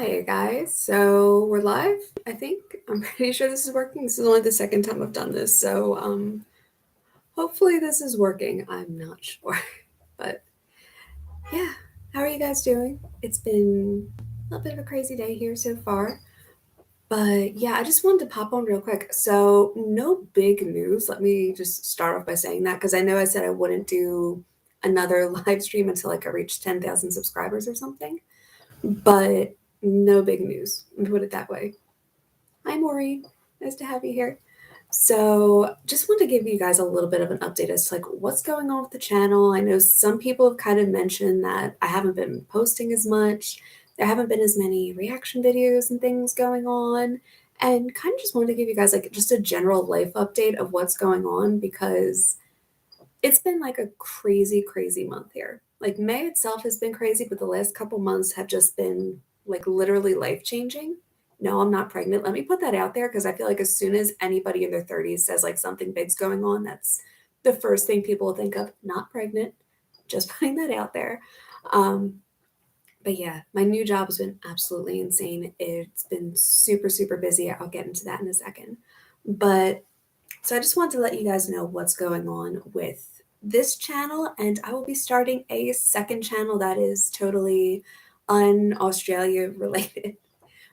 Hi guys, so we're live, I think. I'm pretty sure this is working. This is only the second time I've done this, so hopefully this is working. I'm not sure. But yeah, how are you guys doing? It's been a little bit of a crazy day here so far. But yeah, I just wanted to pop on real quick. So no big news. Let me just start off by saying that because I know I said I wouldn't do another live stream until like I reached 10,000 subscribers or something. But no big news. Let me put it that way. Hi, Maureen. Nice to have you here. So, just want to give you guys a little bit of an update as to like what's going on with the channel. I know some people have kind of mentioned that I haven't been posting as much. There haven't been as many reaction videos and things going on. And kind of just wanted to give you guys like just a general life update of what's going on because it's been like a crazy, crazy month here. Like May itself has been crazy, but the last couple months have just been like literally life changing. No, I'm not pregnant. Let me put that out there because I feel like as soon as anybody in their 30s says like something big's going on, that's the first thing people will think of. Not pregnant. Just putting that out there. Um, but yeah, my new job has been absolutely insane. It's been super, super busy. I'll get into that in a second. But so I just wanted to let you guys know what's going on with this channel, and I will be starting a second channel that is totally un-Australia related,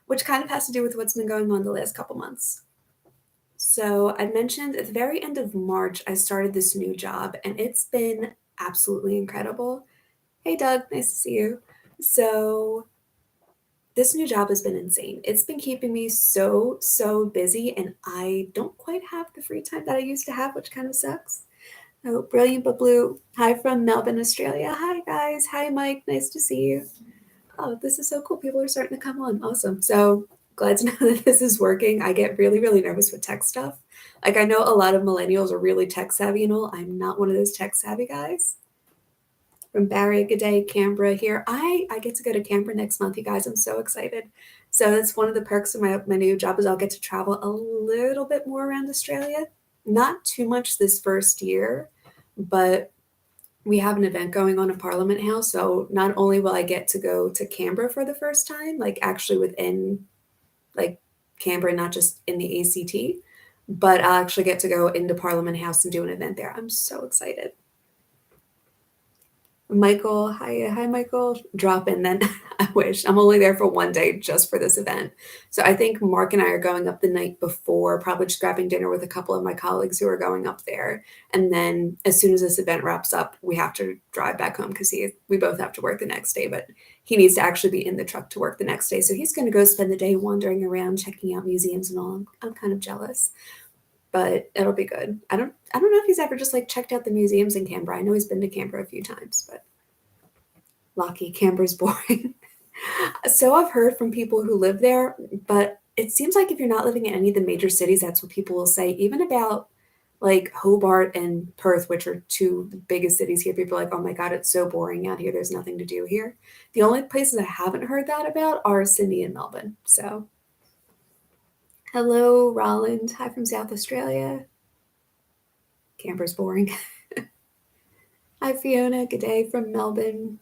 which kind of has to do with what's been going on the last couple months. So I mentioned at the very end of March, I started this new job, and it's been absolutely incredible. Hey, Doug, nice to see you. So this new job has been insane. It's been keeping me so, so busy, and I don't quite have the free time that I used to have, which kind of sucks. Oh, brilliant but blue. Hi from Melbourne, Australia. Hi, guys. Hi, Mike. Nice to see you. Oh, this is so cool. People are starting to come on. Awesome. So glad to know that this is working. I get really, really nervous with tech stuff. Like, I know a lot of millennials are really tech savvy and all. I'm not one of those tech savvy guys. From Barry, good day, Canberra here. I get to go to Canberra next month, you guys. I'm so excited. So that's one of the perks of my new job is I'll get to travel a little bit more around Australia. Not too much this first year, but we have an event going on at Parliament House. So not only will I get to go to Canberra for the first time, like actually within like Canberra, not just in the ACT, but I'll actually get to go into Parliament House and do an event there. I'm so excited. Michael, hi, Michael. Drop in then. I wish. I'm only there for one day just for this event. So I think Mark and I are going up the night before, probably just grabbing dinner with a couple of my colleagues who are going up there. And then as soon as this event wraps up, we have to drive back home because we both have to work the next day, but he needs to actually be in the truck to work the next day. So he's going to go spend the day wandering around, checking out museums and all. I'm kind of jealous, but it'll be good. I don't know if he's ever just like checked out the museums in Canberra. I know he's been to Canberra a few times, but Lucky, Canberra's boring. So I've heard from people who live there, but it seems like if you're not living in any of the major cities, that's what people will say. Even about like Hobart and Perth, which are two biggest cities here, people are like, oh my God, it's so boring out here. There's nothing to do here. The only places I haven't heard that about are Sydney and Melbourne. So hello, Roland. Hi from South Australia. Canberra's boring. Hi, Fiona. Good day from Melbourne.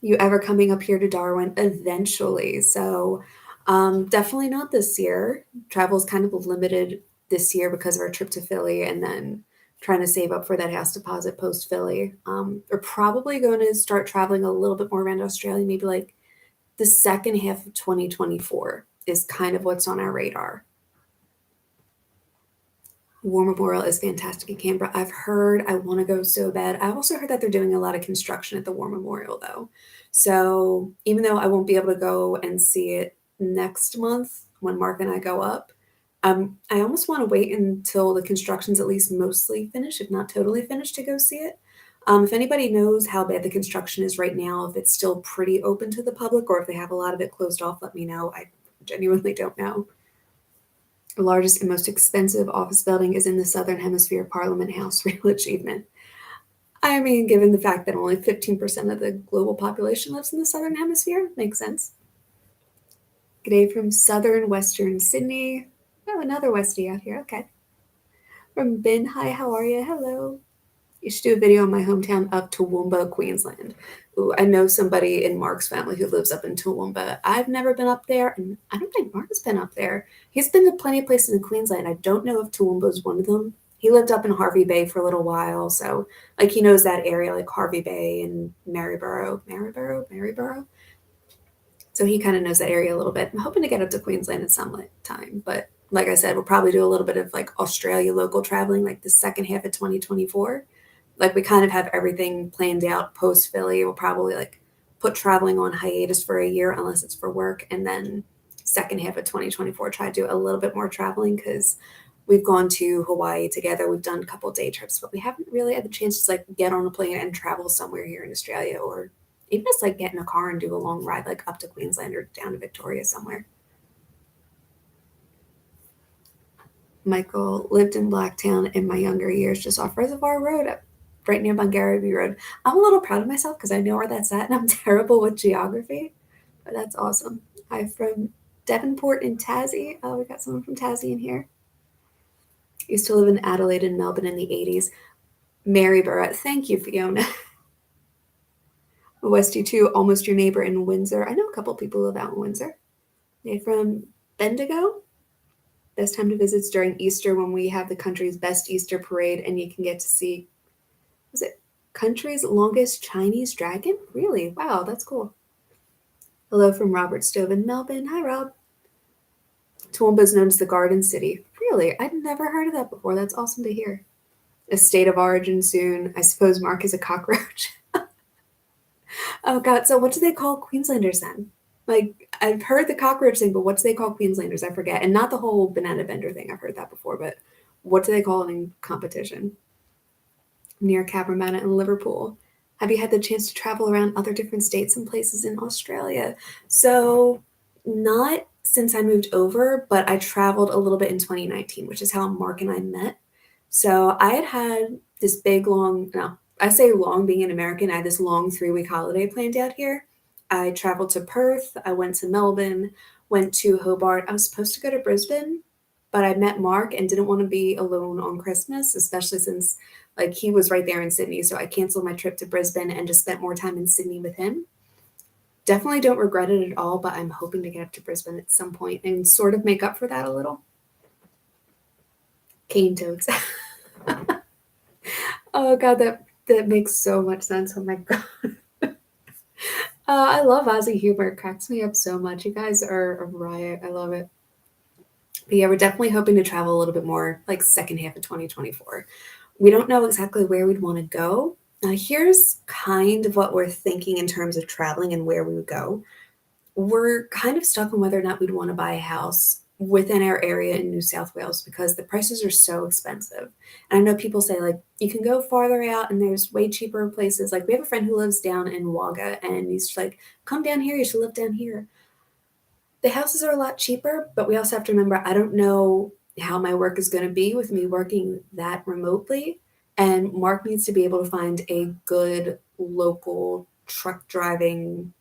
You ever coming up here to Darwin? Eventually. So definitely not this year. Travel is kind of limited this year because of our trip to Philly and then trying to save up for that house deposit post Philly. We're probably going to start traveling a little bit more around Australia, maybe like the second half of 2024 is kind of what's on our radar. War Memorial is fantastic in Canberra. I've heard I want to go so bad. I've also heard that they're doing a lot of construction at the War Memorial though. So even though I won't be able to go and see it next month when Mark and I go up, I almost want to wait until the construction's at least mostly finished, if not totally finished, to go see it. If anybody knows how bad the construction is right now, if it's still pretty open to the public or if they have a lot of it closed off, let me know. I genuinely don't know. The largest and most expensive office building is in the Southern Hemisphere, Parliament House. Real achievement. I mean, given the fact that only 15% of the global population lives in the Southern Hemisphere, makes sense. Good day from Southern Western Sydney. Oh, another Westie out here. Okay. From Ben, hi, how are you? Hello. You should do a video on my hometown of Toowoomba, Queensland. Ooh, I know somebody in Mark's family who lives up in Toowoomba. I've never been up there, and I don't think Mark has been up there. He's been to plenty of places in Queensland. I don't know if Toowoomba is one of them. He lived up in Harvey Bay for a little while, so like he knows that area, like Harvey Bay and Maryborough. So he kind of knows that area a little bit. I'm hoping to get up to Queensland at some time, but like I said, we'll probably do a little bit of like Australia local traveling, like the second half of 2024. Like we kind of have everything planned out post Philly. We'll probably like put traveling on hiatus for a year unless it's for work, and then second half of 2024 try to do a little bit more traveling because we've gone to Hawaii together. We've done a couple day trips, but we haven't really had the chance to like get on a plane and travel somewhere here in Australia, or even just like get in a car and do a long ride like up to Queensland or down to Victoria somewhere. Michael lived in Blacktown in my younger years, just off Reservoir Road, right near Bungarity Road. I'm a little proud of myself because I know where that's at, and I'm terrible with geography, but that's awesome. I'm from Devonport in Tassie. Oh, we got someone from Tassie in here. Used to live in Adelaide and Melbourne in the 80s. Maryborough. Thank you, Fiona. Westy too, almost your neighbor in Windsor. I know a couple people live out in Windsor. They're from Bendigo. Best time to visit is during Easter when we have the country's best Easter parade, and you can get to see, was it country's longest Chinese dragon? Really? Wow, that's cool. Hello from Robert Stove in Melbourne. Hi, Rob. Toowoomba is known as the Garden City. Really? I'd never heard of that before. That's awesome to hear. A state of origin soon. I suppose Mark is a cockroach. Oh, God. So, what do they call Queenslanders then? Like, I've heard the cockroach thing, but what do they call Queenslanders? I forget. And not the whole banana bender thing. I've heard that before, but what do they call it in competition? Near Cabramatta in Liverpool. Have you had the chance to travel around other different states and places in Australia? So, not since I moved over, but I traveled a little bit in 2019, which is how Mark and I met. So, I had this big, long, no, I say long being an American, I had this long 3-week holiday planned out here. I traveled to Perth, I went to Melbourne, went to Hobart. I was supposed to go to Brisbane, but I met Mark and didn't want to be alone on Christmas, especially since like he was right there in Sydney. So I canceled my trip to Brisbane and just spent more time in Sydney with him. Definitely don't regret it at all, but I'm hoping to get up to Brisbane at some point and sort of make up for that a little. Cane toads. Oh god, that makes so much sense. Oh my god. I love Aussie humor. It cracks me up so much. You guys are a riot. I love it. But yeah, we're definitely hoping to travel a little bit more like second half of 2024. We don't know exactly where we'd want to go. Now, here's kind of what we're thinking in terms of traveling and where we would go. We're kind of stuck on whether or not we'd want to buy a house within our area in New South Wales because the prices are so expensive. And I know people say, like, you can go farther out and there's way cheaper places. Like, we have a friend who lives down in Wagga and he's like, come down here, you should live down here. The houses are a lot cheaper, but we also have to remember I don't know how my work is going to be with me working that remotely. And Mark needs to be able to find a good local truck driving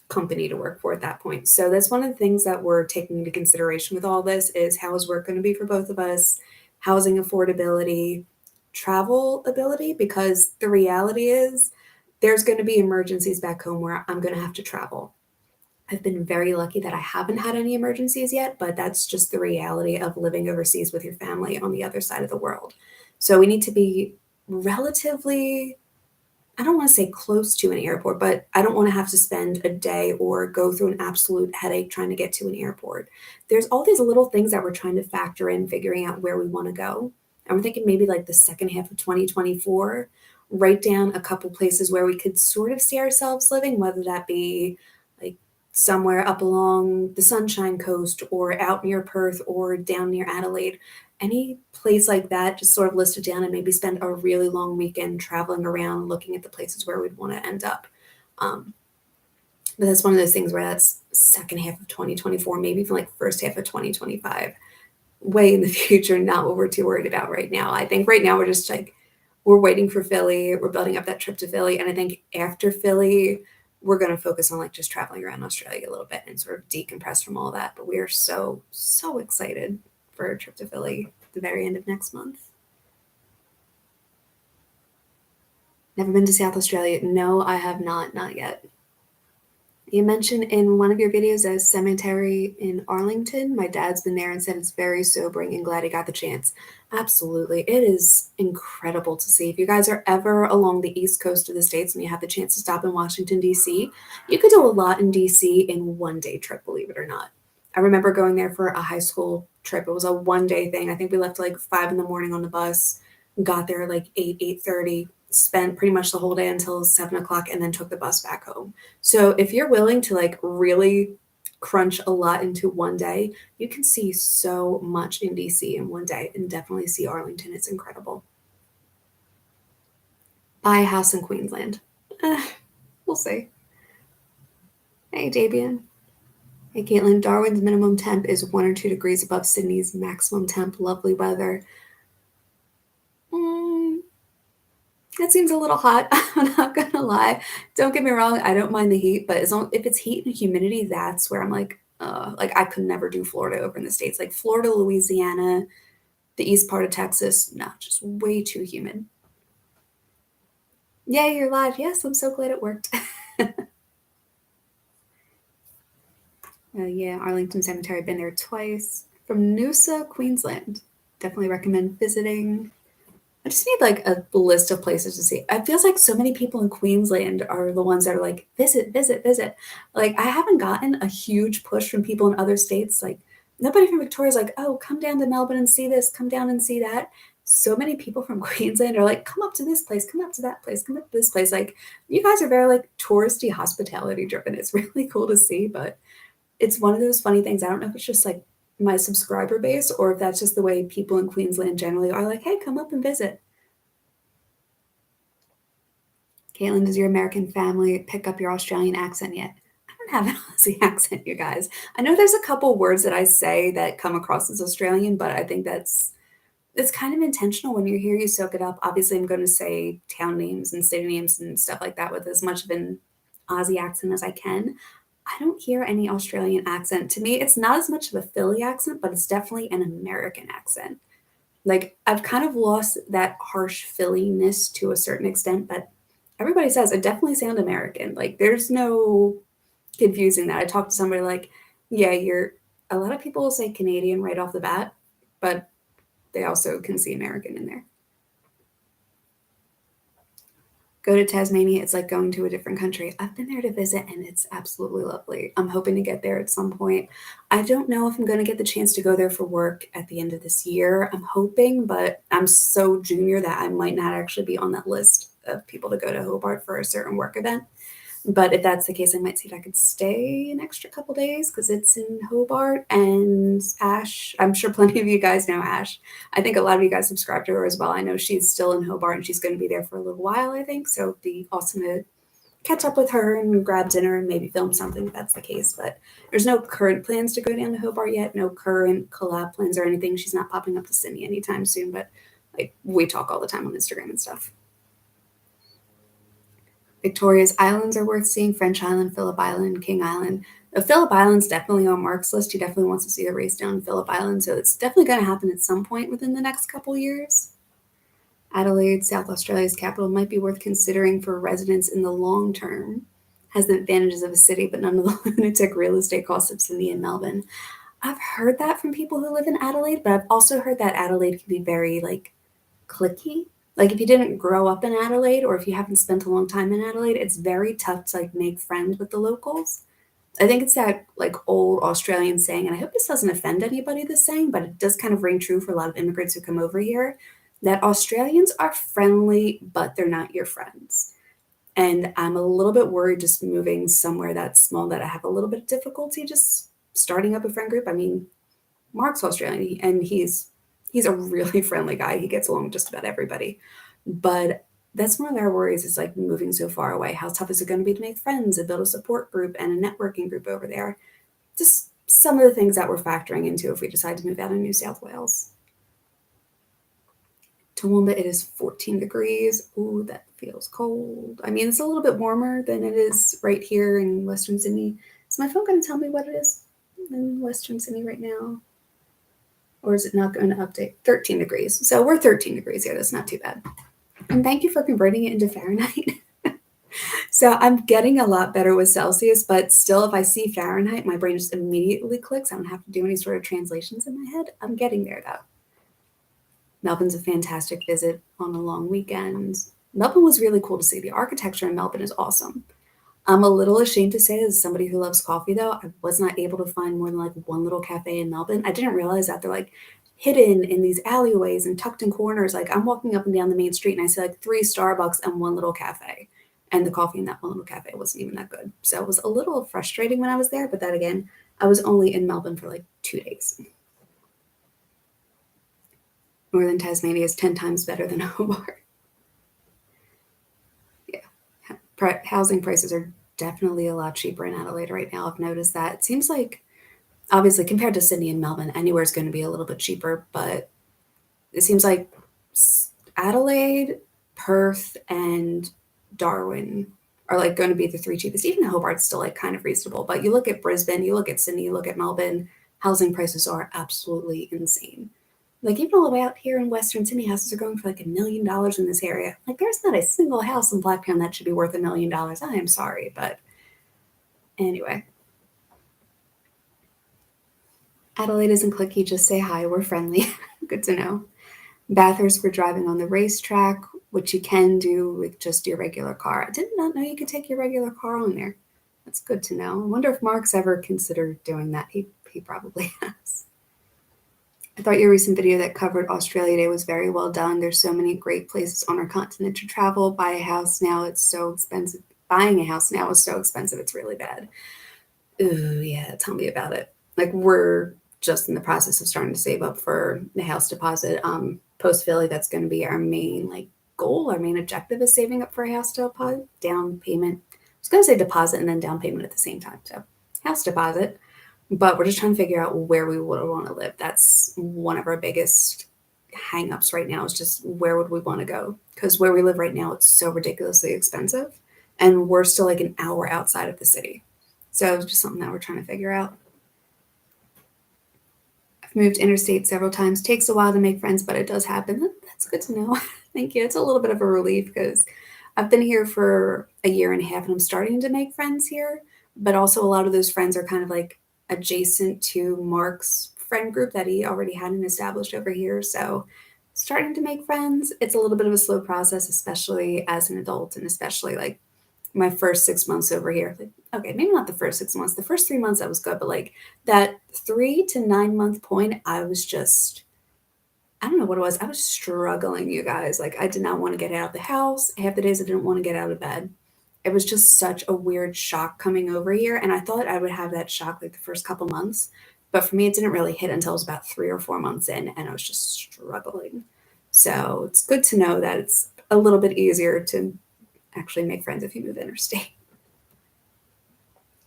company to work for at that point. So that's one of the things that we're taking into consideration with all this is how is work going to be for both of us, housing affordability, travel ability, because the reality is there's going to be emergencies back home where I'm going to have to travel. I've been very lucky that I haven't had any emergencies yet, but that's just the reality of living overseas with your family on the other side of the world. So we need to be relatively, I don't want to say close to an airport, but I don't want to have to spend a day or go through an absolute headache trying to get to an airport. There's all these little things that we're trying to factor in, figuring out where we want to go. And we're thinking maybe like the second half of 2024, write down a couple places where we could sort of see ourselves living, whether that be like somewhere up along the Sunshine Coast or out near Perth or down near Adelaide. Any place like that, just sort of list it down and maybe spend a really long weekend traveling around looking at the places where we'd want to end up. Um, but that's one of those things where that's second half of 2024, maybe even like first half of 2025, way in the future, not what we're too worried about right now. I think right now we're just like, we're waiting for Philly. We're building up that trip to Philly. And I think after Philly, we're going to focus on like just traveling around Australia a little bit and sort of decompress from all that. But we are so, so excited for a trip to Philly at the very end of next month. Never been to South Australia. No, I have not yet. You mentioned in one of your videos a cemetery in Arlington. My dad's been there and said it's very sobering and glad he got the chance. Absolutely. It is incredible to see. If you guys are ever along the east coast of the States and you have the chance to stop in Washington, D.C., you could do a lot in D.C. in one day trip, believe it or not. I remember going there for a high school trip. It was a one day thing. I think we left like 5 in the morning on the bus, got there like 8:30, spent pretty much the whole day until 7 o'clock, and then took the bus back home. So if you're willing to like really crunch a lot into one day, you can see so much in DC in one day and definitely see Arlington. It's incredible. Buy a house in Queensland. We'll see. Hey, Davian. Hey, Caitlin. Darwin's minimum temp is 1 or 2 degrees above Sydney's maximum temp. Lovely weather. Mm, that seems a little hot. I'm not gonna lie. Don't get me wrong. I don't mind the heat, but as long if it's heat and humidity, that's where I'm like I could never do Florida over in the States. Like Florida, Louisiana, the east part of Texas, no, just way too humid. Yeah, you're live. Yes, I'm so glad it worked. Yeah, Arlington Cemetery. Been there twice. From Noosa, Queensland. Definitely recommend visiting. I just need like a list of places to see. It feels like so many people in Queensland are the ones that are like, visit, visit, visit. Like, I haven't gotten a huge push from people in other states. Like, nobody from Victoria is like, oh, come down to Melbourne and see this, come down and see that. So many people from Queensland are like, come up to this place, come up to that place, come up to this place. Like, you guys are very like touristy, hospitality driven. It's really cool to see, but it's one of those funny things. I don't know if it's just like my subscriber base or if that's just the way people in Queensland generally are like, hey, come up and visit. Caitlin, does your American family pick up your Australian accent yet? I don't have an Aussie accent, you guys. I know there's a couple words that I say that come across as Australian, but I think that's it's kind of intentional. When you're here, you soak it up. Obviously, I'm going to say town names and city names and stuff like that with as much of an Aussie accent as I can. I don't hear any Australian accent. To me, it's not as much of a Philly accent, but it's definitely an American accent. Like I've kind of lost that harsh Philly-ness to a certain extent, but everybody says I definitely sound American. Like there's no confusing that. I talked to somebody like, yeah, you're a lot of people will say Canadian right off the bat, but they also can see American in there. Go to Tasmania, it's like going to a different country. I've been there to visit and it's absolutely lovely. I'm hoping to get there at some point. I don't know if I'm going to get the chance to go there for work at the end of this year. I'm hoping, but I'm so junior that I might not actually be on that list of people to go to Hobart for a certain work event. But if that's the case, I might see if I could stay an extra couple days because it's in Hobart and Ash. I'm sure plenty of you guys know Ash. I think a lot of you guys subscribe to her as well. I know she's still in Hobart and she's going to be there for a little while, I think. So it'd be awesome to catch up with her and grab dinner and maybe film something if that's the case. But there's no current plans to go down to Hobart yet. No current collab plans or anything. She's not popping up to Sydney anytime soon. But like we talk all the time on Instagram and stuff. Victoria's Islands are worth seeing. French Island, Phillip Island, King Island. The Phillip Island's definitely on Mark's list. He definitely wants to see the race down Phillip Island, so it's definitely going to happen at some point within the next couple years. Adelaide, South Australia's capital, might be worth considering for residents in the long term. Has the advantages of a city, but none of the lunatic real estate costs of Sydney and Melbourne. I've heard that from people who live in Adelaide, but I've also heard that Adelaide can be very like clicky. Like if you didn't grow up in Adelaide or if you haven't spent a long time in Adelaide, it's very tough to like make friends with the locals. I think it's that like old Australian saying, and I hope this doesn't offend anybody, this saying, but it does kind of ring true for a lot of immigrants who come over here, that Australians are friendly, but they're not your friends. And I'm a little bit worried just moving somewhere that's small that I have a little bit of difficulty just starting up a friend group. I mean, Mark's Australian and he's a really friendly guy. He gets along with just about everybody. But that's one of our worries is like moving so far away. How tough is it going to be to make friends and build a support group and a networking group over there? Just some of the things that we're factoring into if we decide to move out of New South Wales. Toowoomba, it is 14 degrees. Ooh, that feels cold. I mean, it's a little bit warmer than it is right here in Western Sydney. Is my phone going to tell me what it is in Western Sydney right now? Or is it not going to update? 13 degrees. So we're 13 degrees here. That's not too bad. And thank you for converting it into Fahrenheit. So I'm getting a lot better with Celsius, but still, if I see Fahrenheit, my brain just immediately clicks. I don't have to do any sort of translations in my head. I'm getting there though. Melbourne's a fantastic visit on a long weekend. Melbourne was really cool to see. The architecture in Melbourne is awesome. I'm a little ashamed to say, as somebody who loves coffee, though, I was not able to find more than like one little cafe in Melbourne. I didn't realize that they're like hidden in these alleyways and tucked in corners. Like I'm walking up and down the main street and I see like three Starbucks and one little cafe. And the coffee in that one little cafe wasn't even that good. So it was a little frustrating when I was there. But then again, I was only in Melbourne for like 2 days. Northern Tasmania is 10 times better than Hobart. Yeah. Housing prices are definitely a lot cheaper in Adelaide right now. I've noticed that. It seems like, obviously, compared to Sydney and Melbourne, anywhere is going to be a little bit cheaper, but it seems like Adelaide, Perth, and Darwin are like going to be the three cheapest. Even Hobart's still like kind of reasonable, but you look at Brisbane, you look at Sydney, you look at Melbourne, housing prices are absolutely insane. Like even all the way out here in Western Sydney, houses are going for like $1 million in this area. Like there's not a single house in Blacktown that should be worth $1 million. I am sorry, but anyway. Adelaide isn't clicky, just say hi, we're friendly. Good to know. Bathurst, we're driving on the racetrack, which you can do with just your regular car. I did not know you could take your regular car on there. That's good to know. I wonder if Mark's ever considered doing that. He probably has. I thought your recent video that covered Australia Day was very well done. There's so many great places on our continent to travel. Buy a house now, it's so expensive. Buying a house now is so expensive, it's really bad. Ooh, yeah, tell me about it. Like we're just in the process of starting to save up for the house deposit. Post Philly, that's going to be our main like goal. Our main objective is saving up for a house deposit, down payment. I was going to say deposit and then down payment at the same time. So house deposit, but we're just trying to figure out where we would want to live. That's one of our biggest hangups right now is just where would we want to go? Because where we live right now, it's so ridiculously expensive, and we're still like an hour outside of the city. So it's just something that we're trying to figure out. I've moved interstate several times. Takes a while to make friends, but it does happen. That's good to know. Thank you. It's a little bit of a relief because I've been here for a year and a half and I'm starting to make friends here. But also, a lot of those friends are kind of like adjacent to Mark's friend group that he already had and established over here. So, starting to make friends, it's a little bit of a slow process, especially as an adult and especially like my first 6 months over here. Like, okay, maybe not the first 6 months. The first 3 months I was good, but like that 3 to 9 month point, I was just, I don't know what it was. I was struggling, you guys. Like I did not want to get out of the house. Half the days I didn't want to get out of bed. It was just such a weird shock coming over here. And I thought I would have that shock like the first couple months. But for me, it didn't really hit until it was about 3 or 4 months in, and I was just struggling. So it's good to know that it's a little bit easier to actually make friends if you move interstate.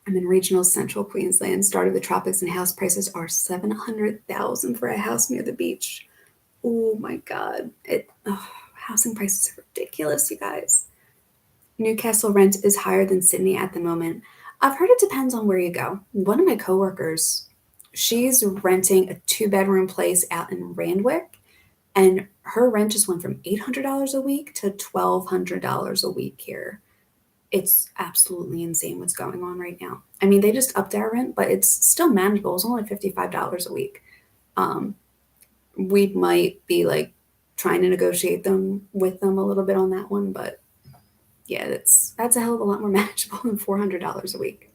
I'm in regional central Queensland, start of the tropics, and house prices are 700,000 for a house near the beach. Oh my god. Housing prices are ridiculous, you guys. Newcastle rent is higher than Sydney at the moment. I've heard it depends on where you go. One of my coworkers, she's renting a 2 bedroom place out in Randwick, and her rent just went from $800 a week to $1,200 a week here. It's absolutely insane what's going on right now. I mean, they just upped our rent, but it's still manageable. It's only $55 a week. Um, we might be like trying to negotiate them with them a little bit on that one, but yeah, that's a hell of a lot more manageable than $400 a week.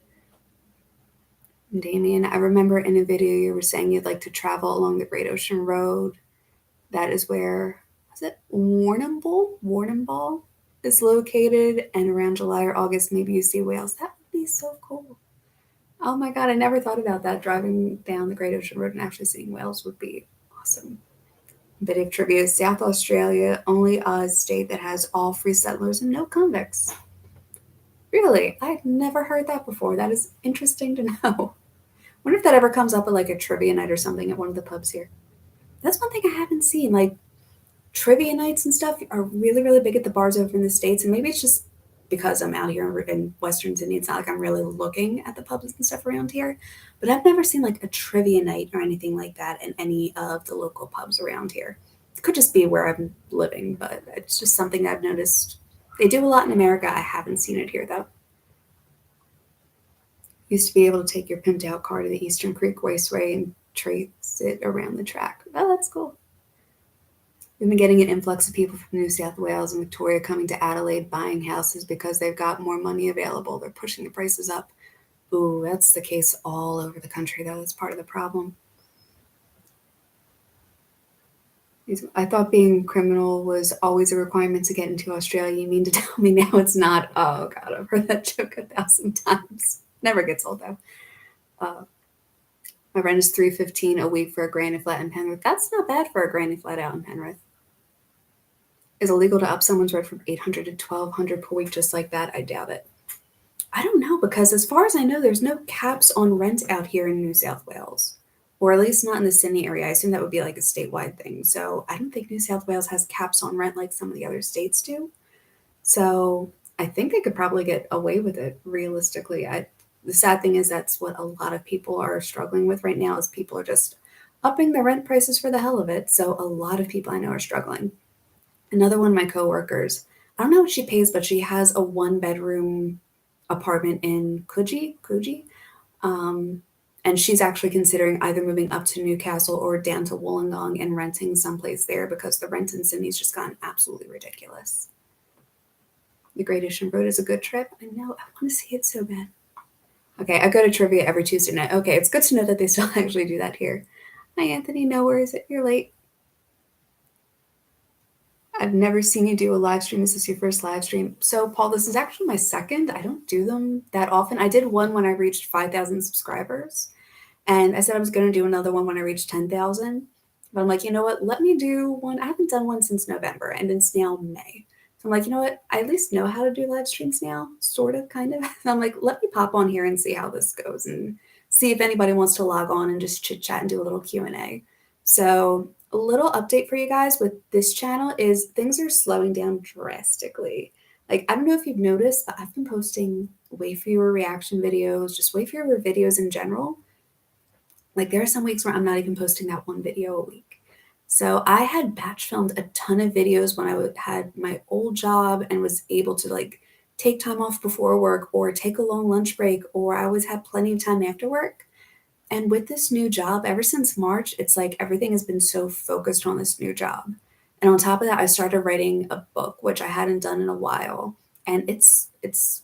Damien, I remember in a video you were saying you'd like to travel along the Great Ocean Road. That is where, was it Warrnambool? Warrnambool is located, and around July or August, maybe you see whales. That would be so cool. Oh my God, I never thought about that. Driving down the Great Ocean Road and actually seeing whales would be awesome. Bit of trivia, South Australia, only a state that has all free settlers and no convicts. Really? I've never heard that before. That is interesting to know. Wonder if that ever comes up at like a trivia night or something at one of the pubs here. That's one thing I haven't seen. Like trivia nights and stuff are really, really big at the bars over in the States. And maybe it's just because I'm out here in Western Sydney. It's not like I'm really looking at the pubs and stuff around here. But I've never seen like a trivia night or anything like that in any of the local pubs around here. could just be where I'm living, but it's just something that I've noticed. They do a lot in America. I haven't seen it here though. Used to be able to take your pimped out car to the Eastern Creek Raceway and trace it around the track. Oh, that's cool. We've been getting an influx of people from New South Wales and Victoria coming to Adelaide buying houses because they've got more money available. They're pushing the prices up. Ooh, that's the case all over the country, though. That's part of the problem. I thought being criminal was always a requirement to get into Australia. You mean to tell me now it's not? Oh, God, I've heard that joke 1,000 times. Never gets old, though. My rent is $315 a week for a granny flat in Penrith. That's not bad for a granny flat out in Penrith. Is it illegal to up someone's rent from $800 to $1,200 per week just like that? I doubt it. I don't know, because as far as I know, there's no caps on rent out here in New South Wales, or at least not in the Sydney area. I assume that would be like a statewide thing. So I don't think New South Wales has caps on rent like some of the other states do. So I think they could probably get away with it realistically. The sad thing is that's what a lot of people are struggling with right now is people are just upping the rent prices for the hell of it. So a lot of people I know are struggling. Another one of my coworkers, I don't know what she pays, but she has a 1-bedroom apartment in Coogee. And she's actually considering either moving up to Newcastle or down to Wollongong and renting someplace there because the rent in Sydney's just gotten absolutely ridiculous. The Great Ocean Road is a good trip. I know, I want to see it so bad. Okay, I go to trivia every Tuesday night. Okay, it's good to know that they still actually do that here. Hi, Anthony. No worries. You're late. I've never seen you do a live stream. Is this your first live stream? So, Paul, this is actually my second. I don't do them that often. I did one when I reached 5,000 subscribers. And I said I was going to do another one when I reached 10,000. But I'm like, you know what? Let me do one. I haven't done one since November, and it's now May. So I'm like, you know what? I at least know how to do live streams now, sort of, kind of. So I'm like, let me pop on here and see how this goes and see if anybody wants to log on and just chit chat and do a little Q&A. So a little update for you guys with this channel is things are slowing down drastically. Like, I don't know if you've noticed, but I've been posting way fewer reaction videos, just way fewer videos in general. Like, there are some weeks where I'm not even posting that one video a week. So I had batch filmed a ton of videos when I had my old job and was able to like take time off before work or take a long lunch break, or I always had plenty of time after work. And with this new job, ever since March, it's like everything has been so focused on this new job. And on top of that, I started writing a book, which I hadn't done in a while. And it's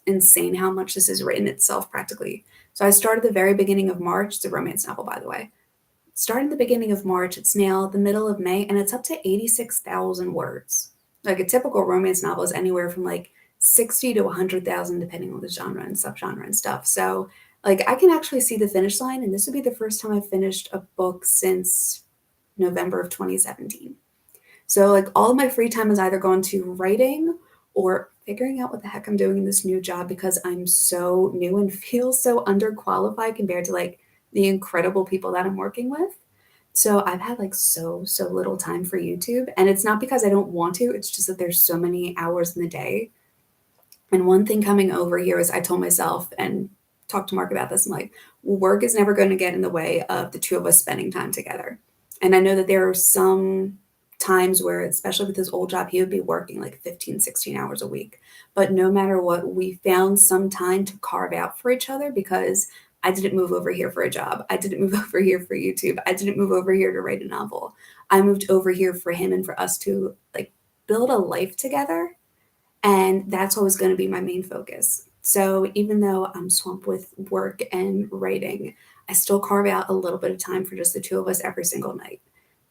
insane how much this has written itself practically. So I started the very beginning of March. It's a romance novel, by the way. Starting the beginning of March, it's now the middle of May, and it's up to 86,000 words. Like a typical romance novel is anywhere from like 60 to 100,000, depending on the genre and subgenre and stuff. So like I can actually see the finish line, and this would be the first time I've finished a book since November of 2017. So like all of my free time is either gone to writing or figuring out what the heck I'm doing in this new job because I'm so new and feel so underqualified compared to like the incredible people that I'm working with. So I've had like so little time for YouTube, and it's not because I don't want to, it's just that there's so many hours in the day. And one thing coming over here is I told myself and talked to Mark about this. I'm like, work is never going to get in the way of the two of us spending time together. And I know that there are some times where, especially with his old job, he would be working like 15, 16 hours a week. But no matter what, we found some time to carve out for each other because I didn't move over here for a job. I didn't move over here for YouTube. I didn't move over here to write a novel. I moved over here for him and for us to like build a life together. And that's always going to be my main focus. So even though I'm swamped with work and writing, I still carve out a little bit of time for just the two of us every single night.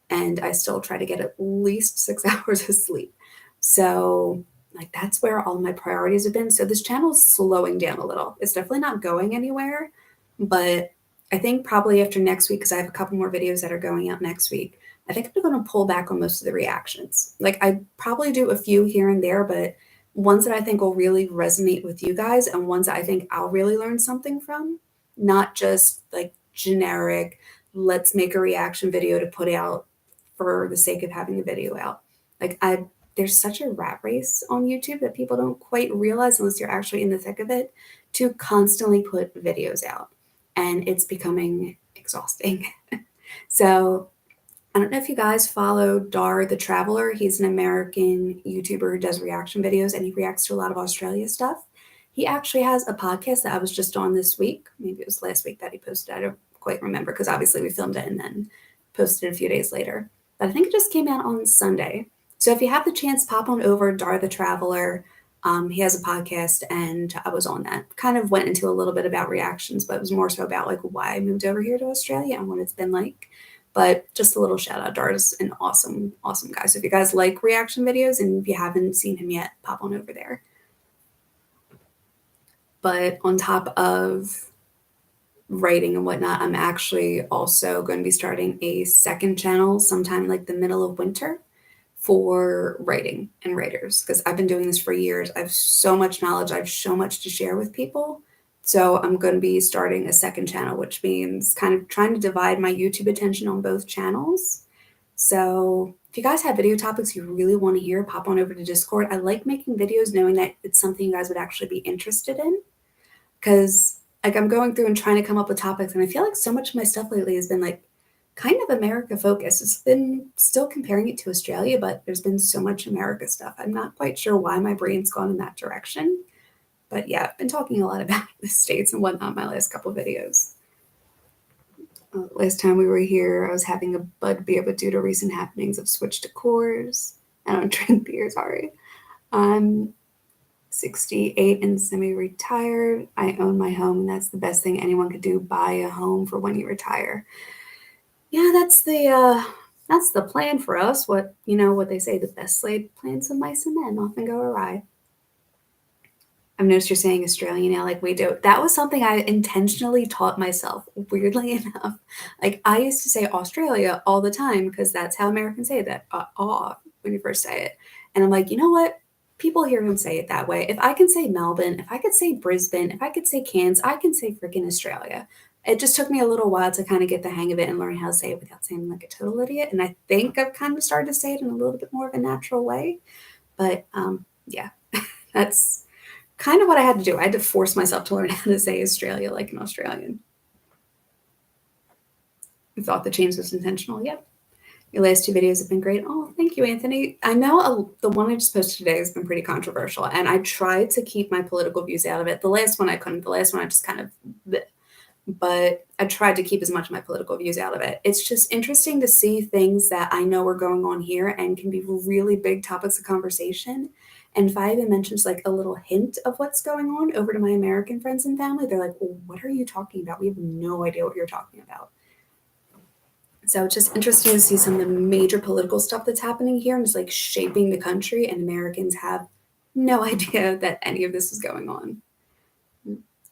And I still try to get at least 6 hours of sleep. So like that's where all my priorities have been. So this channel is slowing down a little. It's definitely not going anywhere, but I think probably after next week, because I have a couple more videos that are going out next week, I think I'm going to pull back on most of the reactions. Like I probably do a few here and there, but ones that I think will really resonate with you guys and ones that I think I'll really learn something from, not just like generic, let's make a reaction video to put out for the sake of having the video out. Like there's such a rat race on YouTube that people don't quite realize unless you're actually in the thick of it to constantly put videos out. And it's becoming exhausting. So I don't know if you guys follow Dar the Traveler. He's an American YouTuber who does reaction videos and he reacts to a lot of Australia stuff. He actually has a podcast that I was just on this week. Maybe it was last week that he posted. I don't quite remember because obviously we filmed it and then posted it a few days later. But I think it just came out on Sunday. So if you have the chance, pop on over Dar the Traveler. He has a podcast and I was on that. Kind of went into a little bit about reactions, but it was more so about like why I moved over here to Australia and what it's been like. But just a little shout out. Dar's an awesome, awesome guy. So if you guys like reaction videos and if you haven't seen him yet, pop on over there. But on top of writing and whatnot, I'm actually also going to be starting a second channel sometime like the middle of winter for writing and writers because I've been doing this for years. I have so much knowledge. I have so much to share with people. So I'm going to be starting a second channel, which means kind of trying to divide my YouTube attention on both channels. So if you guys have video topics you really want to hear, pop on over to Discord. I like making videos knowing that it's something you guys would actually be interested in because like I'm going through and trying to come up with topics and I feel like so much of my stuff lately has been like kind of America focused. It's been still comparing it to Australia, but there's been so much America stuff. I'm not quite sure why my brain's gone in that direction. But yeah, I've been talking a lot about the States and whatnot in my last couple of videos. Last time we were here, I was having a bud beer, but due to recent happenings, I've switched to Coors. I don't drink beer, sorry. I'm 68 and semi-retired. I own my home, and that's the best thing anyone could do, buy a home for when you retire. Yeah, that's the plan for us. What they say, the best laid plans of mice and men often go awry. I've noticed you're saying Australian now like we do. That was something I intentionally taught myself, weirdly enough. Like I used to say Australia all the time because that's how Americans say that, when you first say it. And I'm like, you know what? People hear them say it that way. If I can say Melbourne, if I could say Brisbane, if I could say Cairns, I can say freaking Australia. It just took me a little while to kind of get the hang of it and learn how to say it without saying like a total idiot. And I think I've kind of started to say it in a little bit more of a natural way. But yeah, that's kind of what I had to do. I had to force myself to learn how to say Australia like an Australian. You thought the change was intentional? Yep. Your last two videos have been great. Oh, thank you, Anthony. I know the one I just posted today has been pretty controversial, and I tried to keep my political views out of it. The last one I couldn't. The last one I just kind of, but I tried to keep as much of my political views out of it. It's just interesting to see things that I know are going on here and can be really big topics of conversation. And if I even mentions like a little hint of what's going on over to my American friends and family, they're like, well, what are you talking about? We have no idea what you're talking about. So it's just interesting to see some of the major political stuff that's happening here and it's like shaping the country, and Americans have no idea that any of this is going on.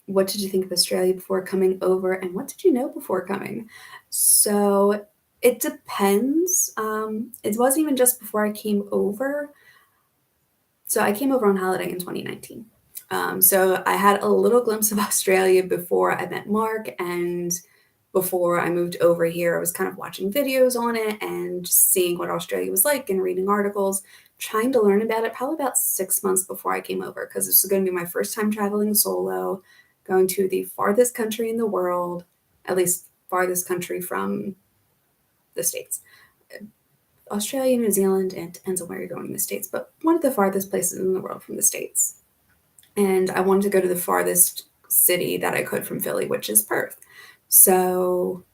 What did you think of Australia before coming over, and what did you know before coming? So it depends. It wasn't even just before I came over. So I came over on holiday in 2019. So I had a little glimpse of Australia before I met Mark, and before I moved over here, I was kind of watching videos on it and just seeing what Australia was like and reading articles, trying to learn about it probably about 6 months before I came over because this was going to be my first time traveling solo, going to the farthest country in the world, at least farthest country from the States. Australia, New Zealand, and it depends on where you're going in the States, but one of the farthest places in the world from the States. And I wanted to go to the farthest city that I could from Philly, which is Perth. So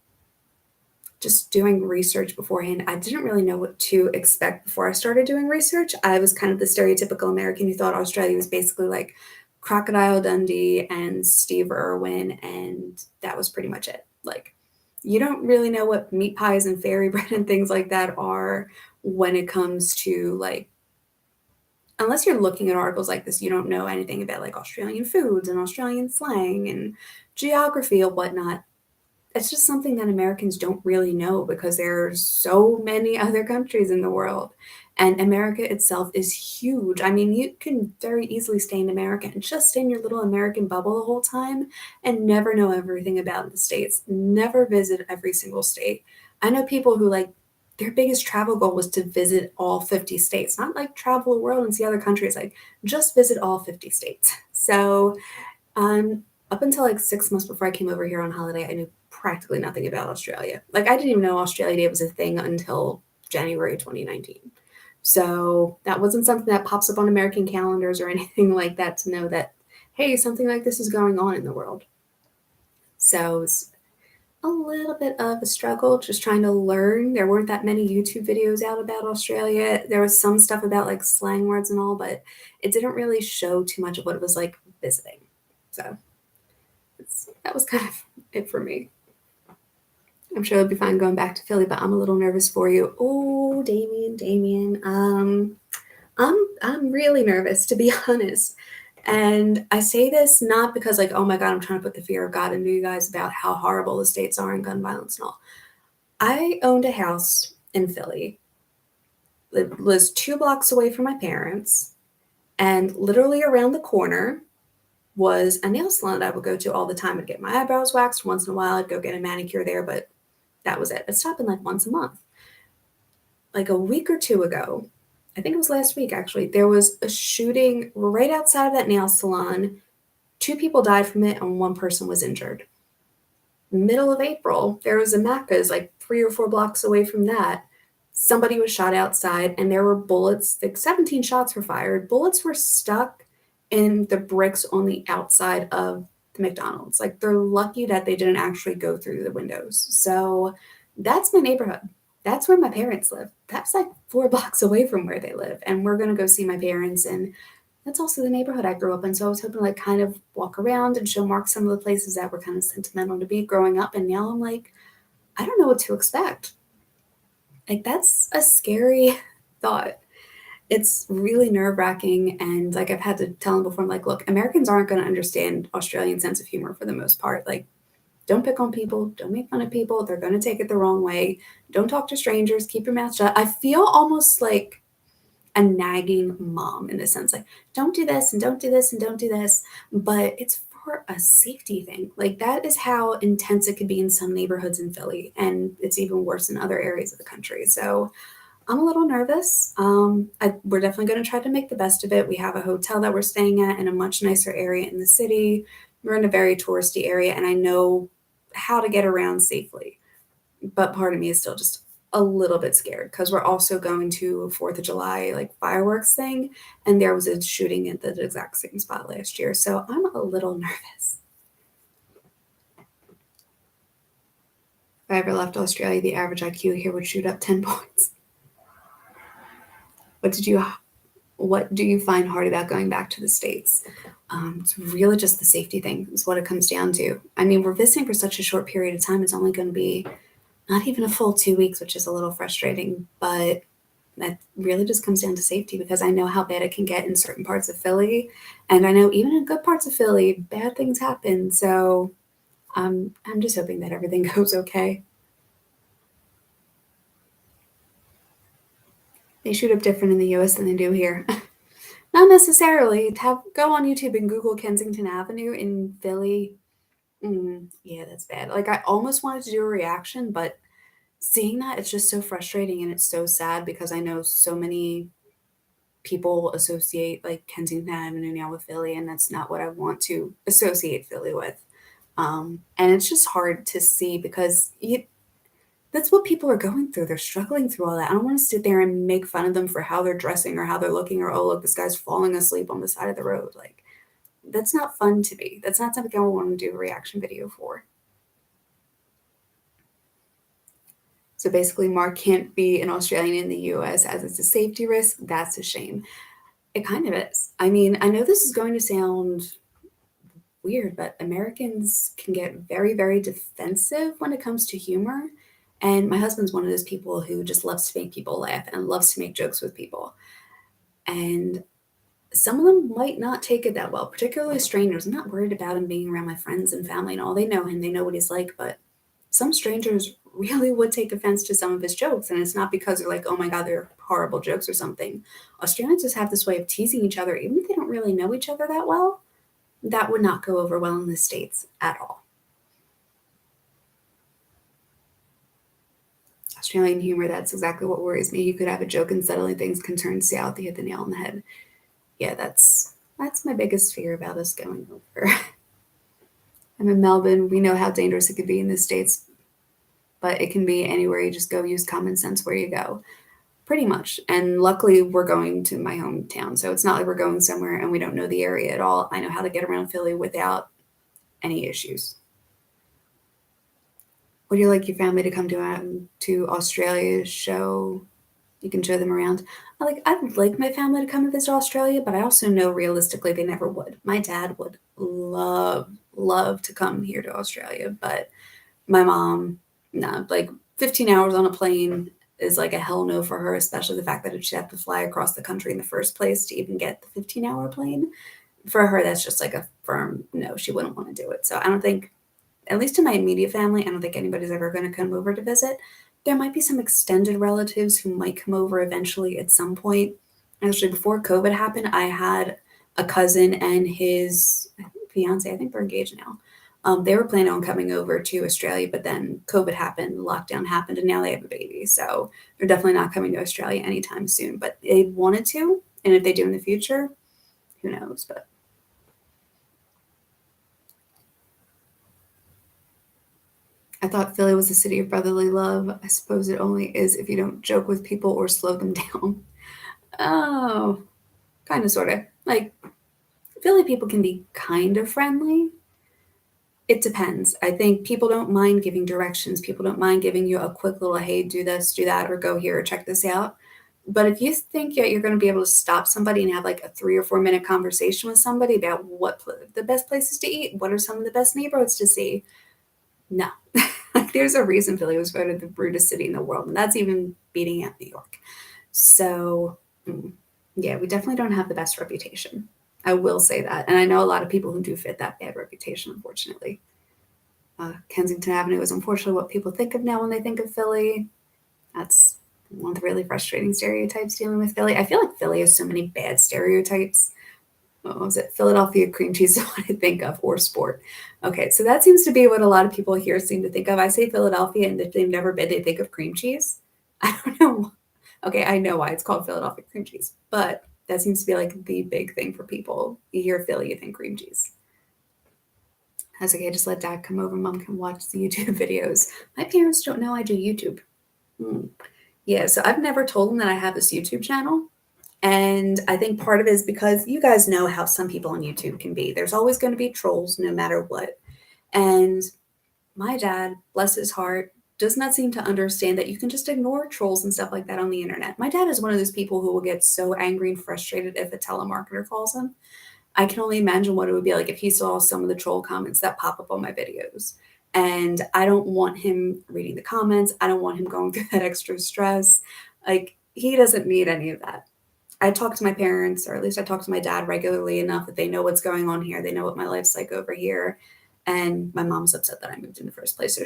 just doing research beforehand, I didn't really know what to expect before I started doing research. I was kind of the stereotypical American who thought Australia was basically like Crocodile Dundee and Steve Irwin, and that was pretty much it. Like, you don't really know what meat pies and fairy bread and things like that are when it comes to like, unless you're looking at articles like this, you don't know anything about like Australian foods and Australian slang and geography or whatnot. It's just something that Americans don't really know because there are so many other countries in the world. And America itself is huge. I mean, you can very easily stay in America and just stay in your little American bubble the whole time and never know everything about the States, never visit every single state. I know people who like their biggest travel goal was to visit all 50 states, not like travel the world and see other countries, like just visit all 50 states. So up until like 6 months before I came over here on holiday, I knew practically nothing about Australia. Like, I didn't even know Australia Day was a thing until January 2019. So that wasn't something that pops up on American calendars or anything like that to know that, hey, something like this is going on in the world. So it's a little bit of a struggle just trying to learn. There weren't that many YouTube videos out about Australia. There was some stuff about like slang words and all, but it didn't really show too much of what it was like visiting. So that was kind of it for me. I'm sure it'll be fine going back to Philly, but I'm a little nervous for you. Oh, Damien. I'm really nervous, to be honest. And I say this not because, like, oh my God, I'm trying to put the fear of God into you guys about how horrible the states are in gun violence and all. I owned a house in Philly. It was 2 blocks away from my parents, and literally around the corner was a nail salon that I would go to all the time. I'd get my eyebrows waxed once in a while. I'd go get a manicure there, but that was it. It stopped like once a month. Like a week or two ago, I think it was last week actually, there was a shooting right outside of that nail salon. 2 people died from it and 1 person was injured. Middle of April, there was a Macca's like 3 or 4 blocks away from that. Somebody was shot outside and there were bullets, like 17 shots were fired. Bullets were stuck in the bricks on the outside of the McDonald's. Like, they're lucky that they didn't actually go through the windows. So that's my neighborhood. That's where my parents live. That's like 4 blocks away from where they live. And we're going to go see my parents. And that's also the neighborhood I grew up in. So I was hoping to like kind of walk around and show Mark some of the places that were kind of sentimental to me growing up. And now I'm like, I don't know what to expect. Like, that's a scary thought. It's really nerve-wracking, and, like, I've had to tell him before, I'm like, "Look, Americans aren't gonna understand Australian sense of humor for the most part, like, don't pick on people, don't make fun of people, they're gonna take it the wrong way, don't talk to strangers, keep your mouth shut." I feel almost like a nagging mom in the sense, like, "Don't do this, and don't do this, and don't do this," but it's for a safety thing. Like, that is how intense it could be in some neighborhoods in Philly, and it's even worse in other areas of the country, so I'm a little nervous. We're definitely going to try to make the best of it. We have a hotel that we're staying at in a much nicer area in the city. We're in a very touristy area, and I know how to get around safely. But part of me is still just a little bit scared because we're also going to a 4th of July like fireworks thing, and there was a shooting at the exact same spot last year. So I'm a little nervous. If I ever left Australia, the average IQ here would shoot up 10 points. What do you find hard about going back to the States? It's really just the safety thing is what it comes down to. I mean, we're visiting for such a short period of time. It's only going to be not even a full 2 weeks, which is a little frustrating, but that really just comes down to safety because I know how bad it can get in certain parts of Philly. And I know even in good parts of Philly, bad things happen. So I'm just hoping that everything goes okay. They shoot up different in the US than they do here. Not necessarily. Go on YouTube and Google Kensington Avenue in Philly. Yeah, that's bad. Like, I almost wanted to do a reaction, but seeing that, it's just so frustrating and it's so sad because I know so many people associate like Kensington Avenue now with Philly, and that's not what I want to associate Philly with. And it's just hard to see because that's what people are going through. They're struggling through all that. I don't want to sit there and make fun of them for how they're dressing or how they're looking or, oh, look, this guy's falling asleep on the side of the road. Like, that's not fun to me. That's not something I want to do a reaction video for. So basically, Mark can't be an Australian in the US as it's a safety risk. That's a shame. It kind of is. I mean, I know this is going to sound weird, but Americans can get very, very defensive when it comes to humor. And my husband's one of those people who just loves to make people laugh and loves to make jokes with people. And some of them might not take it that well, particularly strangers. I'm not worried about him being around my friends and family and all. They know him, they know what he's like, but some strangers really would take offense to some of his jokes. And it's not because they're like, oh my God, they're horrible jokes or something. Australians just have this way of teasing each other, even if they don't really know each other that well. That would not go over well in the States at all. Australian humor, that's exactly what worries me. You could have a joke and suddenly things can turn south. You hit the nail on the head. Yeah, that's my biggest fear about us going over. I'm in Melbourne. We know how dangerous it could be in the States, but it can be anywhere. You just go use common sense where you go, pretty much. And luckily, we're going to my hometown. So it's not like we're going somewhere and we don't know the area at all. I know how to get around Philly without any issues. Would you like your family to come to Australia show? You can show them around. I'd like my family to come and visit Australia, but I also know realistically they never would. My dad would love to come here to Australia, but my mom, no, like 15 hours on a plane is like a hell no for her, especially the fact that she'd have to fly across the country in the first place to even get the 15-hour plane. For her, that's just like a firm no. She wouldn't want to do it. So I don't think, at least to my immediate family, I don't think anybody's ever going to come over to visit. There might be some extended relatives who might come over eventually at some point. Actually, before COVID happened, I had a cousin and his fiance, I think they're engaged now. They were planning on coming over to Australia, but then COVID happened, lockdown happened, and now they have a baby. So they're definitely not coming to Australia anytime soon, but they wanted to. And if they do in the future, who knows? But I thought Philly was a city of brotherly love. I suppose it only is if you don't joke with people or slow them down. Oh, kind of, sort of. Like, Philly people can be kind of friendly. It depends. I think people don't mind giving directions. People don't mind giving you a quick little, hey, do this, do that, or go here, or check this out. But if you think that you're going to be able to stop somebody and have like a 3 or 4 minute conversation with somebody about the best places to eat, what are some of the best neighborhoods to see, no. Like, there's a reason Philly was voted the rudest city in the world, and that's even beating out New York. So, yeah, we definitely don't have the best reputation. I will say that. And I know a lot of people who do fit that bad reputation, unfortunately. Kensington Avenue is unfortunately what people think of now when they think of Philly. That's one of the really frustrating stereotypes dealing with Philly. I feel like Philly has so many bad stereotypes. What was it? Philadelphia cream cheese is what I think of, or sport. Okay, so that seems to be what a lot of people here seem to think of. I say Philadelphia, and if they've never been, they think of cream cheese. I don't know. Okay, I know why it's called Philadelphia cream cheese, but that seems to be like the big thing for people. You hear Philly, you think cream cheese. I was like, okay, just let dad come over. Mom can watch the YouTube videos. My parents don't know I do YouTube. Hmm. Yeah, so I've never told them that I have this YouTube channel. And I think part of it is because you guys know how some people on YouTube can be. There's always going to be trolls no matter what. And my dad, bless his heart, does not seem to understand that you can just ignore trolls and stuff like that on the internet. My dad is one of those people who will get so angry and frustrated if a telemarketer calls him. I can only imagine what it would be like if he saw some of the troll comments that pop up on my videos. And I don't want him reading the comments. I don't want him going through that extra stress. Like, he doesn't need any of that. I talk to my parents, or at least I talk to my dad regularly enough that they know what's going on here. They know what my life's like over here. And my mom's upset that I moved in the first place. So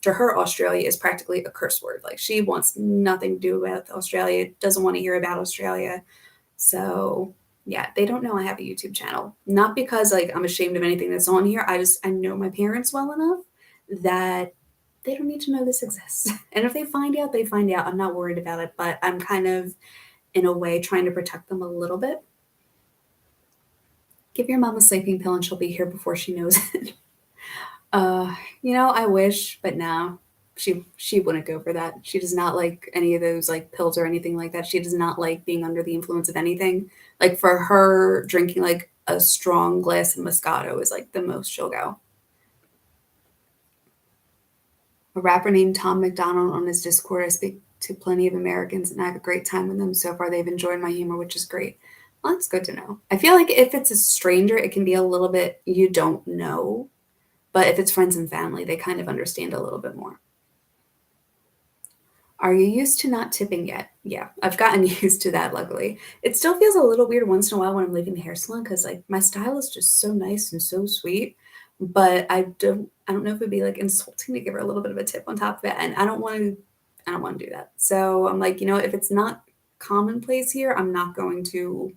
to her, Australia is practically a curse word. Like, she wants nothing to do with Australia, doesn't want to hear about Australia. So yeah, they don't know I have a YouTube channel. Not because like I'm ashamed of anything that's on here. I know my parents well enough that they don't need to know this exists. And if they find out, they find out. I'm not worried about it, but I'm kind of in a way trying to protect them a little bit. Give your mom a sleeping pill and she'll be here before she knows it. I wish, but no. She wouldn't go for that. She does not like any of those like pills or anything like that. She does not like being under the influence of anything. Like, for her, drinking like a strong glass of Moscato is like the most she'll go. A rapper named Tom McDonald on his Discord. I speak to plenty of Americans and I have a great time with them so far. They've enjoyed my humor, which is great. Well, that's good to know. I feel like if it's a stranger, it can be a little bit you don't know. But if it's friends and family, they kind of understand a little bit more. Are you used to not tipping yet? Yeah, I've gotten used to that, luckily. It still feels a little weird once in a while when I'm leaving the hair salon because like my style is just so nice and so sweet. But I don't know if it'd be like insulting to give her a little bit of a tip on top of it. And I don't want to do that. So I'm like, if it's not commonplace here, I'm not going to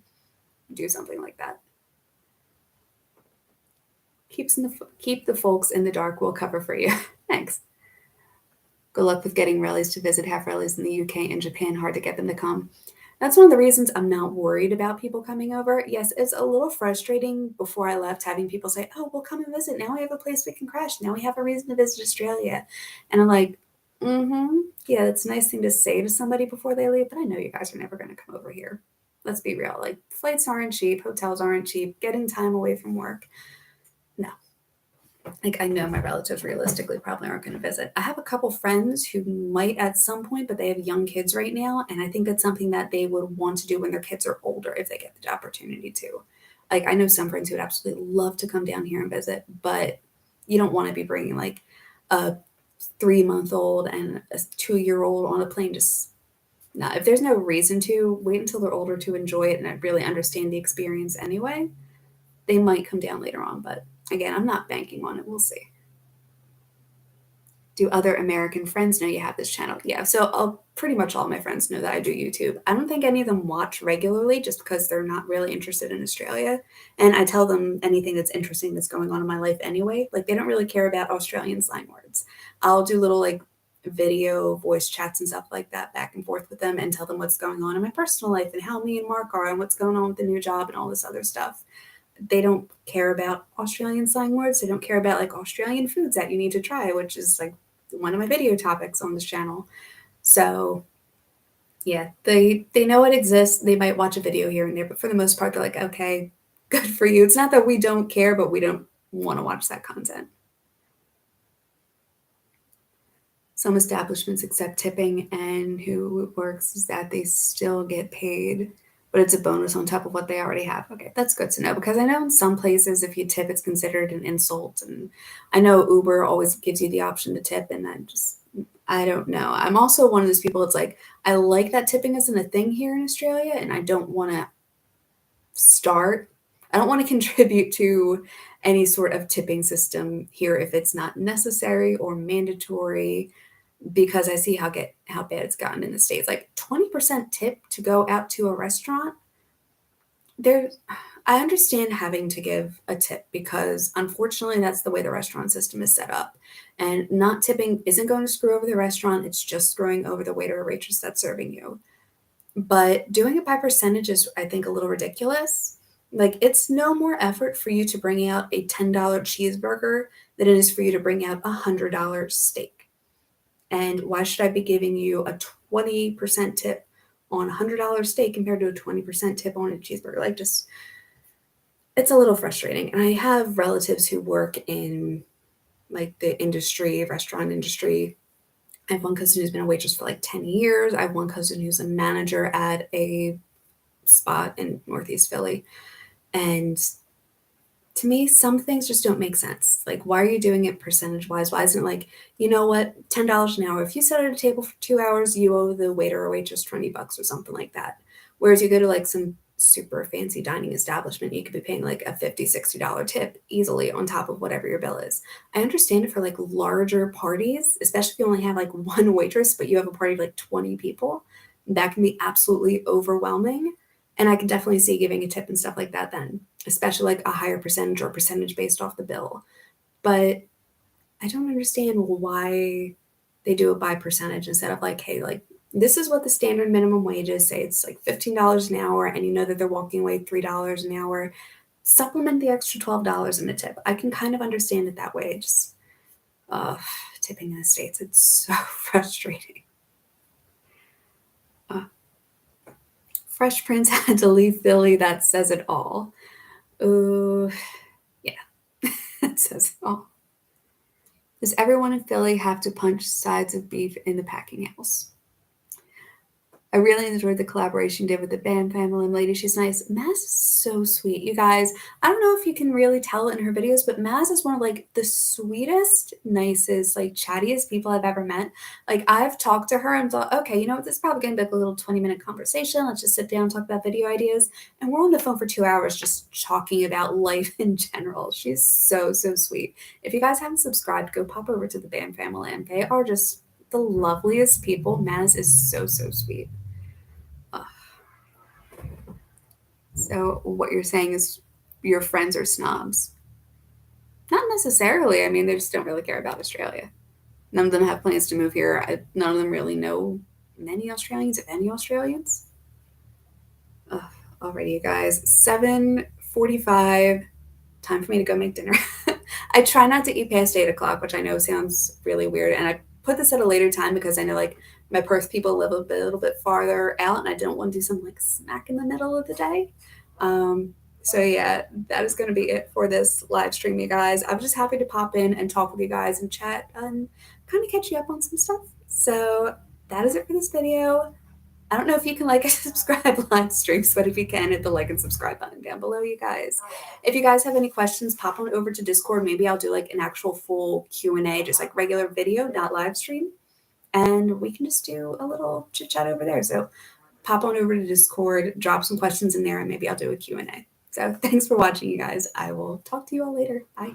do something like that. Keep the folks in the dark. We'll cover for you. Thanks. Good luck with getting rallies to visit half rallies in the UK and Japan. Hard to get them to come. That's one of the reasons I'm not worried about people coming over. Yes, it's a little frustrating before I left having people say, "Oh, we'll come and visit. Now we have a place we can crash. Now we have a reason to visit Australia." And I'm like, "Mm-hmm. Yeah, it's a nice thing to say to somebody before they leave, but I know you guys are never gonna come over here. Let's be real. Like flights aren't cheap, hotels aren't cheap, getting time away from work. No, like I know my relatives realistically probably aren't going to visit. I have a couple friends who might at some point, but they have young kids right now, and I think that's something that they would want to do when their kids are older if they get the opportunity to. Like I know some friends who would absolutely love to come down here and visit, but you don't want to be bringing like a 3 month old and a 2 year old on a plane. Just no. If there's no reason to wait until they're older to enjoy it and really understand the experience anyway, they might come down later on. But again, I'm not banking on it. We'll see. Do other American friends know you have this channel? Yeah, so pretty much all my friends know that I do YouTube. I don't think any of them watch regularly just because they're not really interested in Australia. And I tell them anything that's interesting that's going on in my life anyway. Like they don't really care about Australian slang words. I'll do little like video voice chats and stuff like that back and forth with them and tell them what's going on in my personal life and how me and Mark are and what's going on with the new job and all this other stuff. They don't care about Australian slang words. They don't care about like Australian foods that you need to try, which is like one of my video topics on this channel. So yeah, they know it exists. They might watch a video here and there, but for the most part, they're like, okay, good for you. It's not that we don't care, but we don't want to watch that content. Some establishments accept tipping, and who it works is that they still get paid, but it's a bonus on top of what they already have. Okay, that's good to know because I know in some places if you tip, it's considered an insult, and I know Uber always gives you the option to tip, and I don't know. I'm also one of those people. It's like I like that tipping isn't a thing here in Australia, and I don't want to start. I don't want to contribute to any sort of tipping system here if it's not necessary or mandatory because I see how bad it's gotten in the States. Like 20% tip to go out to a restaurant. There I understand having to give a tip because unfortunately that's the way the restaurant system is set up. And not tipping isn't going to screw over the restaurant, it's just screwing over the waiter or waitress that's serving you. But doing it by percentage is I think a little ridiculous. Like it's no more effort for you to bring out a $10 cheeseburger than it is for you to bring out $100 steak. And why should I be giving you a 20% tip on a $100 steak compared to a 20% tip on a cheeseburger? Like, just, it's a little frustrating. And I have relatives who work in like the industry, restaurant industry. I have one cousin who's been a waitress for like 10 years. I have one cousin who's a manager at a spot in Northeast Philly. And to me, some things just don't make sense. Like, why are you doing it percentage wise? Why isn't it like, you know what, $10 an hour? If you sit at a table for 2 hours, you owe the waiter or waitress $20 or something like that. Whereas you go to like some super fancy dining establishment, you could be paying like a $50, $60 tip easily on top of whatever your bill is. I understand it for like larger parties, especially if you only have like one waitress, but you have a party of like 20 people. That can be absolutely overwhelming. And I can definitely see giving a tip and stuff like that then, especially like a higher percentage or percentage based off the bill. But I don't understand why they do it by percentage instead of like, hey, like this is what the standard minimum wage is. Say it's like $15 an hour, and you know that they're walking away $3 an hour. Supplement the extra $12 in a tip. I can kind of understand it that way. Just uh, tipping in the States, it's so frustrating. Uh, Fresh Prince had to leave Philly. That says it all. Oh, yeah, that says it all. Does everyone in Philly have to punch sides of beef in the packing house? I really enjoyed the collaboration you did with the band family and lady. She's nice. Maz is so sweet. You guys, I don't know if you can really tell in her videos, but Maz is one of like the sweetest, nicest, like chattiest people I've ever met. Like I've talked to her and thought, okay, you know what, this is probably gonna be like a little 20-minute conversation. Let's just sit down and talk about video ideas. And we're on the phone for 2 hours just talking about life in general. She's so, so sweet. If you guys haven't subscribed, go pop over to the band family and they are just the loveliest people. Maz is so, so sweet. Ugh. So what you're saying is your friends are snobs. Not necessarily. I mean, they just don't really care about Australia. None of them have plans to move here. None of them really know many Australians, if any Australians. Alrighty, you guys, 7:45, time for me to go make dinner. I try not to eat past 8 o'clock, which I know sounds really weird. And I put this at a later time because I know like my Perth people live a little bit farther out and I don't want to do something like smack in the middle of the day. So yeah, that is going to be it for this live stream, you guys. I'm just happy to pop in and talk with you guys and chat and kind of catch you up on some stuff. So that is it for this video. I don't know if you can like and subscribe live streams, but if you can, hit the like and subscribe button down below, you guys. If you guys have any questions, pop on over to Discord. Maybe I'll do like an actual full Q&A, just like regular video, not live stream. And we can just do a little chit chat over there. So pop on over to Discord, drop some questions in there, and maybe I'll do a Q&A. So thanks for watching, you guys. I will talk to you all later. Bye.